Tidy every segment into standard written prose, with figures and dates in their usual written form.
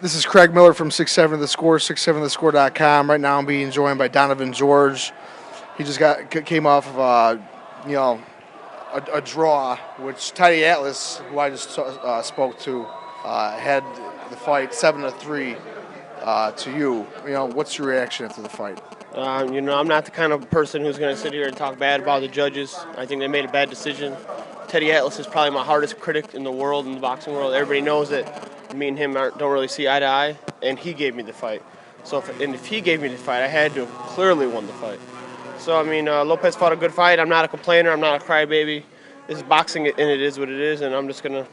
This is Craig Miller from 6-7 The Score, 67thescore.com. Right now I'm being joined by Donovan George. He just came off of a draw, which Teddy Atlas, who I just spoke to, had the fight 7-3 to you. What's your reaction after the fight? I'm not the kind of person who's going to sit here and talk bad about the judges. I think they made a bad decision. Teddy Atlas is probably my hardest critic in the world, in the boxing world. Everybody knows that me and him don't really see eye to eye, and he gave me the fight. So if he gave me the fight, I had to have clearly won the fight. So, Lopez fought a good fight. I'm not a complainer. I'm not a crybaby. This is boxing, and it is what it is, and I'm just going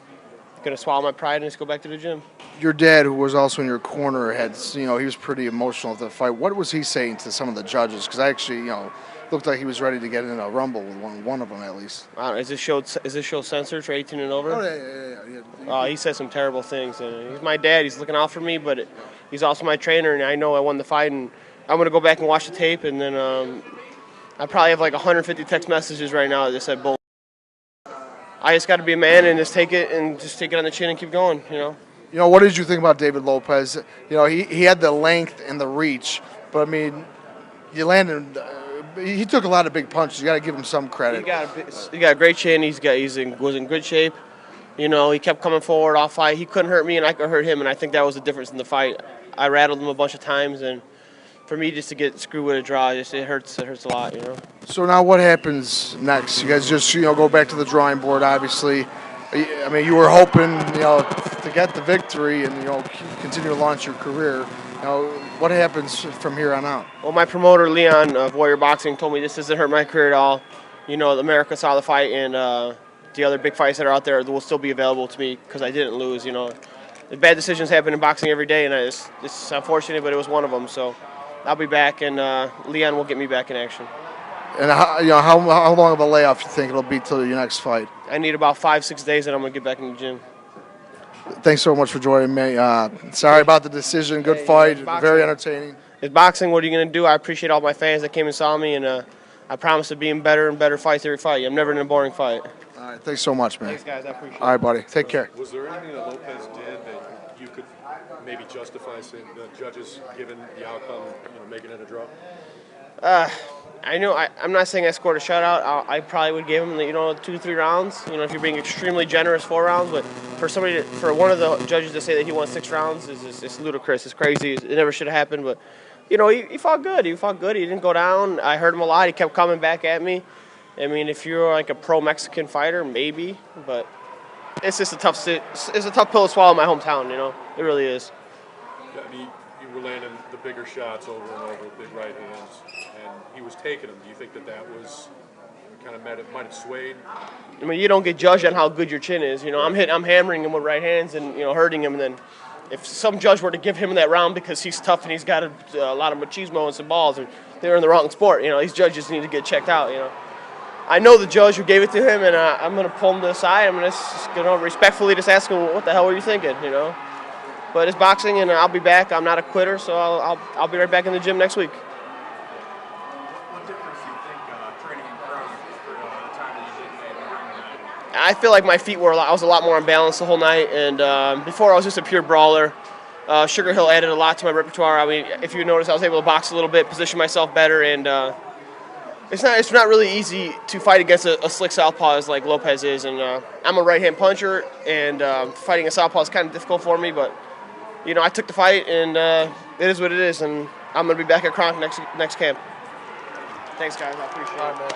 to swallow my pride and just go back to the gym. Your dad, who was also in your corner, he was pretty emotional at the fight. What was he saying to some of the judges? Because I actually, looked like he was ready to get in a rumble with one of them at least. Is this show censored for 18 and over? Oh, yeah. He said some terrible things. And he's my dad. He's looking out for me, but he's also my trainer, and I know I won the fight. And I'm going to go back and watch the tape, and then I probably have like 150 text messages right now that just said bull. I just got to be a man and just take it on the chin and keep going, What did you think about David Lopez? He had the length and the reach, but you landed. He took a lot of big punches. You got to give him some credit. He got a great chin. Was in good shape. He kept coming forward all fight. He couldn't hurt me, and I could hurt him, and I think that was the difference in the fight. I rattled him a bunch of times, and for me just to get screwed with a draw, it hurts a lot, So now what happens next? You guys just go back to the drawing board, obviously. You were hoping to get the victory and continue to launch your career. What happens from here on out? Well, my promoter Leon of Warrior Boxing told me this doesn't hurt my career at all. America saw the fight, and the other big fights that are out there will still be available to me because I didn't lose. The bad decisions happen in boxing every day, and it's unfortunate, but it was one of them. So I'll be back, and Leon will get me back in action. And how long of a layoff you think it'll be till your next fight? I need about 5-6 days, and I'm gonna get back in the gym. Thanks so much for joining me. Sorry about the decision. Good fight. Very entertaining. It's boxing. What are you gonna do? I appreciate all my fans that came and saw me, and I promise to be in better and better fights every fight. I'm never in a boring fight. All right. Thanks so much, man. Thanks, guys. I appreciate it. All right, buddy. Take care. Was there anything that Lopez did that you could maybe justify saying the judges, given the outcome, making it a draw? I'm not saying I scored a shutout. I probably would give him 2-3 rounds. If you're being extremely generous, 4 rounds. But for one of the judges to say that he won 6 rounds is ludicrous. It's crazy. It never should have happened. But he fought good. He didn't go down. I heard him a lot. He kept coming back at me. If you're like a pro Mexican fighter, maybe. But it's just a tough pill to swallow in my hometown. It really is. Yeah, you were landing the bigger shots over and over, big right hands, and he was taking them. Do you think that was kind of might have swayed? You don't get judged on how good your chin is. I'm hammering him with right hands and hurting him. And then if some judge were to give him that round because he's tough and he's got a lot of machismo and some balls, they're in the wrong sport. These judges need to get checked out. I know the judge who gave it to him, and I'm going to pull him to the side. I'm going to respectfully just ask him, what the hell were you thinking? But it's boxing, and I'll be back. I'm not a quitter, so I'll be right back in the gym next week. What difference do you think training in crowd for the time that you did made? I feel like my feet I was a lot more unbalanced the whole night, and before I was just a pure brawler. Sugar Hill added a lot to my repertoire. If you notice, I was able to box a little bit, position myself better, and it's not really easy to fight against a slick southpaw like Lopez is, and I'm a right-hand puncher, and fighting a southpaw is kind of difficult for me, but I took the fight, and it is what it is, and I'm going to be back at Kronk next camp. Thanks, guys. I appreciate it.